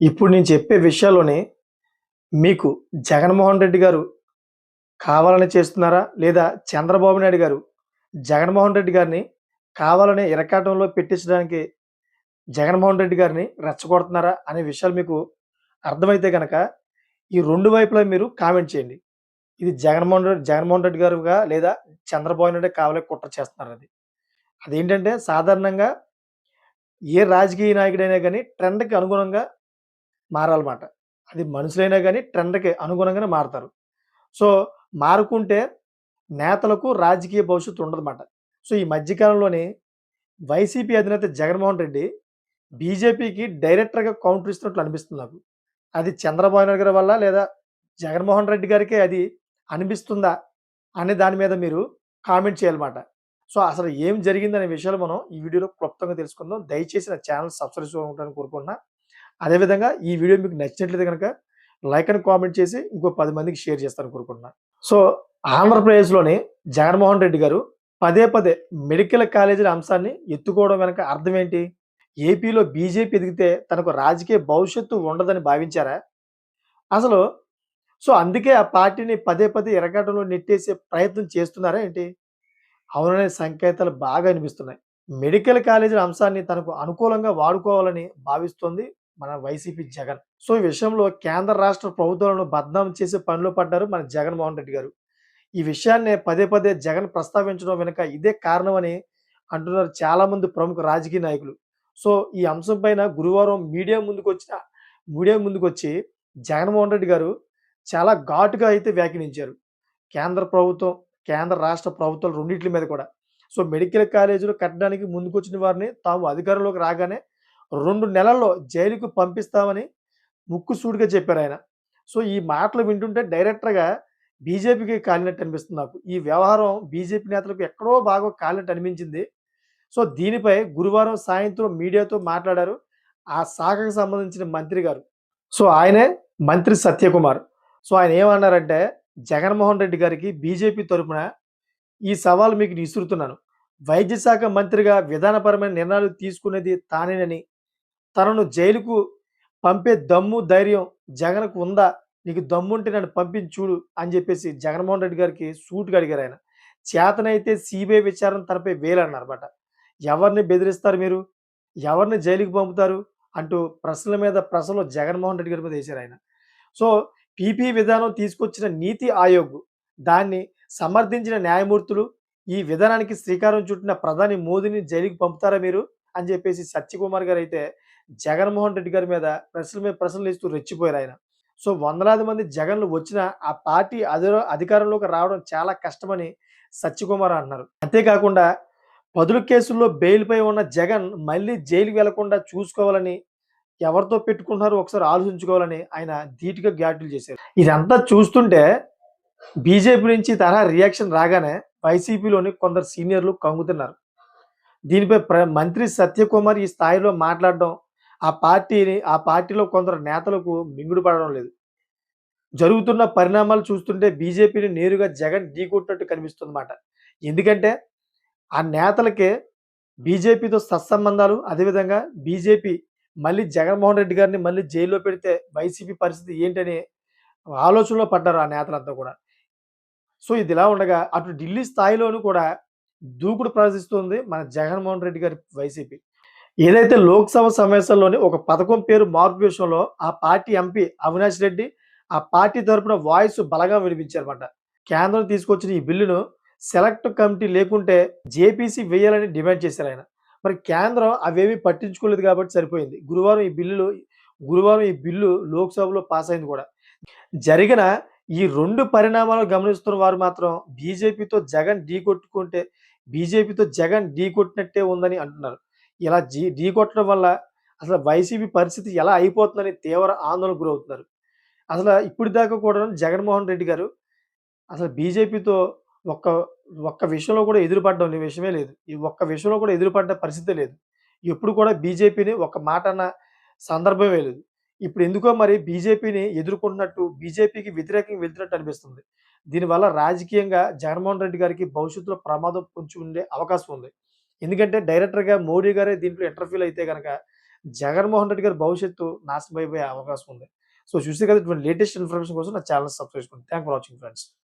ఇప్పుడు నేను చెప్పే విషయాల్లోని మీకు జగన్మోహన్ రెడ్డి గారు కావాలని చేస్తున్నారా? లేదా చంద్రబాబు నాయుడు గారు జగన్మోహన్ రెడ్డి గారిని కావాలని ఇరకాటంలో పెట్టించడానికి జగన్మోహన్ రెడ్డి గారిని రెచ్చగొడుతున్నారా? అనే విషయాలు మీకు అర్థమైతే గనక ఈ 2 వైపులా మీరు కామెంట్ చేయండి. ఇది జగన్మోహన్ రెడ్డి గారుగా లేదా చంద్రబాబు నాయుడే కావాలని కుట్ర చేస్తున్నారది. అదేంటంటే సాధారణంగా ఏ రాజకీయ నాయకుడైనా గాని ట్రెండ్‌కి అనుగుణంగా మారాలమాట. అది మనుషులైనా గాని ట్రెండ్‌కి అనుగుణంగానే మారతారు. సో, మారుకుంటే నేతలకు రాజకీయ భవిష్యత్తు ఉండదమాట. సో, ఈ మధ్య కాలంలోని వైసీపీ అధినేత జగన్మోహన్ రెడ్డి బీజేపీకి డైరెక్టర్‌గా కౌంటర్ ఇస్తున్నట్లు అనిపిస్తుంది నాకు. అది చంద్రబాబు నాయుడు గారి వల్ల లేదా జగన్మోహన్ రెడ్డి గారికే అది అనిపిస్తుందా? అనే దాని మీద మీరు కామెంట్ చేయాలమాట. సో, అసలు ఏం జరిగిందనే విషయాలు మనం ఈ వీడియోలో క్లుప్తంగా తెలుసుకుందాం. దయచేసి నా ఛానెల్ సబ్స్క్రైబ్ చేసుకోవాలని కోరుకుంటున్నా. అదేవిధంగా ఈ వీడియో మీకు నచ్చినట్లయితే గనక లైక్ అండ్ కామెంట్ చేసి ఇంకో 10 మందికి షేర్ చేస్తారని కోరుకుంటున్నా. సో, ఆంధ్రప్రదేశ్‌లోని జగన్మోహన్ రెడ్డి గారు పదే పదే మెడికల్ కాలేజీల అంశాన్ని ఎత్తుకోవడం వెనక అర్థం ఏంటి? ఏపీలో బీజేపీ ఎదిగితే తనకు రాజకీయ భవిష్యత్తు ఉండదని భావించారా? అసలు అందుకే ఆ పార్టీని పదే పదే ఇరకాటంలో నెట్టేసే ప్రయత్నం చేస్తున్నారా ఏంటి? అవుననే సంకేతాలు బాగా వినిపిస్తున్నాయి. మెడికల్ కాలేజీల అంశాన్ని తనకు అనుకూలంగా వాడుకోవాలని భావిస్తోంది మన వైసీపీ జగన్. సో, ఈ విషయంలో కేంద్ర, రాష్ట్ర ప్రభుత్వాలను బద్నాం చేసే పనిలో పడ్డారు మన జగన్మోహన్ రెడ్డి గారు. ఈ విషయాన్నే పదే పదే జగన్ ప్రస్తావించడం వెనుక ఇదే కారణమని అంటున్నారు చాలామంది ప్రముఖ రాజకీయ నాయకులు. సో, ఈ అంశం పైన గురువారం మీడియా ముందుకొచ్చి జగన్మోహన్ రెడ్డి గారు చాలా ఘాటుగా అయితే వ్యాఖ్యానించారు. కేంద్ర ప్రభుత్వం, కేంద్ర రాష్ట్ర ప్రభుత్వాలు రెండిట్లి మీద కూడా. సో, మెడికల్ కాలేజీలు కట్టడానికి ముందుకొచ్చిన వారిని తాము అధికారంలోకి రాగానే 2 నెలల్లో జైలుకు పంపిస్తామని ముక్కుసూటిగా చెప్పారాయన. సో, ఈ మాటలు వింటుంటే డైరెక్టర్‌గా బీజేపీకి కాలినట్టు అనిపిస్తుంది నాకు. ఈ వ్యవహారం బీజేపీ నేతలకు ఎక్కడో బాగా కాలినట్టు అనిపించింది. సో, దీనిపై గురువారం సాయంత్రం మీడియాతో మాట్లాడారు ఆ శాఖకు సంబంధించిన మంత్రి గారు. సో, ఆయనే మంత్రి సత్యకుమార్. సో, ఆయన ఏమన్నారంటే, జగన్మోహన్ రెడ్డి గారికి బీజేపీ తరపున ఈ సవాల్ మీకు విసురుతున్నాను. వైద్య శాఖ మంత్రిగా విధానపరమైన నిర్ణయాలు తీసుకునేది తానేనని, తనను జైలుకు పంపే దమ్ము, ధైర్యం జగన్‌కు ఉందా? నీకు దమ్ముంటే నన్ను పంపించి చూడు అని జెప్పేసి జగన్మోహన్ రెడ్డి గారికి సూటిగా అడిగారాయన. చేతనైతే సీబీఐ విచారణ తనపై వేలన్నారన్నమాట. ఎవరిని బెదిరిస్తారు మీరు? ఎవరిని జైలుకి పంపుతారు? అంటూ ప్రశ్నల మీద ప్రశ్నలు జగన్మోహన్ రెడ్డి గారి మీద ఏసారాయన. సో, పీపీ విధానం తీసుకొచ్చిన నీతి ఆయోగ్, దాన్ని సమర్థించిన న్యాయమూర్తులు, ఈ విధానానికి శ్రీకారం చుట్టిన ప్రధాని మోదీని జైలుకి పంపుతారా మీరు? అని జెప్పేసి సత్యకుమార్ గారైతే జగన్మోహన్ రెడ్డి గారి మీద ప్రశ్నల మీద ప్రశ్నలేస్తూ రెచ్చిపోయారాయన. సో, వందలాది మంది జగన్‌లు వచ్చినా ఆ పార్టీ అధికారంలోకి రావడం చాలా కష్టమని సత్యకుమార్ అంటున్నారు. అంతేకాకుండా పదుల కేసుల్లో బెయిల్‌పై ఉన్న జగన్ మళ్ళీ జైలుకి వెళ్లకుండా చూసుకోవాలని ఎవరితో పెట్టుకుంటున్నారో ఒకసారి ఆలోచించుకోవాలని ఆయన ధీటుగా వ్యాఖ్యలు చేశారు. ఇదంతా చూస్తుంటే బీజేపీ నుంచి ఈ తరహా రియాక్షన్ రాగానే వైసీపీలోని కొందరు సీనియర్‌లు కంగుతున్నారు. దీనిపై మంత్రి సత్యకుమార్ ఈ స్థాయిలో మాట్లాడడం ఆ పార్టీలో కొందరు నేతలకు మింగుడు పడడం లేదు. జరుగుతున్న పరిణామాలు చూస్తుంటే బీజేపీని నేరుగా జగన్ ఢీకొట్టినట్టు కనిపిస్తుందన్నమాట. ఎందుకంటే ఆ నేతలకే బీజేపీతో సత్సంబంధాలు, అదేవిధంగా బీజేపీ మళ్ళీ జగన్మోహన్ రెడ్డి గారిని మళ్ళీ జైల్లో పెడితే వైసీపీ పరిస్థితి ఏంటని ఆలోచనలో పడ్డారు ఆ నేతలంతా కూడా. సో, ఇదిలా ఉండగా అటు ఢిల్లీ స్థాయిలోను కూడా దూకుడు ప్రదర్శిస్తుంది మన జగన్మోహన్ రెడ్డి గారి వైసీపీ. ఏదైతే లోక్‌సభ సమావేశాల్లోని ఒక పథకం పేరు మార్పు విషయంలో ఆ పార్టీ ఎంపీ అవినాష్ రెడ్డి ఆ పార్టీ తరపున వాయిస్ బలంగా వినిపించారన్నమాట. కేంద్రం తీసుకొచ్చిన ఈ బిల్లును సెలెక్ట్ కమిటీ లేకుంటే జేపీసీ వేయాలని డిమాండ్ చేశారాయన. మరి కేంద్రం అవేమీ పట్టించుకోలేదు కాబట్టి సరిపోయింది. గురువారం ఈ బిల్లు లోక్‌సభలో పాస్ అయింది కూడా. జరిగిన ఈ 2 పరిణామాలు గమనిస్తున్న వారు మాత్రం బీజేపీతో జగన్ ఢీకొట్టినట్టే ఉందని అంటున్నారు. ఇలా ఢీకొట్టడం వల్ల అసలు వైసీపీ పరిస్థితి ఎలా అయిపోతుందని తీవ్ర ఆందోళనకు గురవుతున్నారు. ఇప్పటిదాకా కూడా జగన్మోహన్ రెడ్డి గారు అసలు బీజేపీతో ఒక్క ఒక్క విషయంలో కూడా ఎదురుపడ్డ విషయమే లేదు. ఈ ఒక్క విషయంలో కూడా ఎదురుపడ్డ పరిస్థితే లేదు. ఎప్పుడు కూడా బీజేపీని ఒక్క మాట అన్న సందర్భమే లేదు. ఇప్పుడు ఎందుకో మరి బీజేపీని ఎదుర్కొంటున్నట్టు, బీజేపీకి వ్యతిరేకంగా వెళ్తున్నట్టు అనిపిస్తుంది. దీనివల్ల రాజకీయంగా జగన్మోహన్ రెడ్డి గారికి భవిష్యత్తులో ప్రమాదం పొంచి ఉండే అవకాశం ఉంది. ఎందుకంటే డైరెక్టర్‌గా మోడీ గారే దీంట్లో ఇంటర్ఫీర్ అయితే గనక జగన్మోహన్ రెడ్డి గారి భవిష్యత్తు నాశనం అయిపోయే అవకాశం ఉంది. సో, చూసారు కదా! ఇటువంటి లేటెస్ట్ ఇన్ఫర్మేషన్ కోసం నా ఛానెల్‌ని సబ్స్క్రైబ్ చేసుకోండి. Thank for watching friends.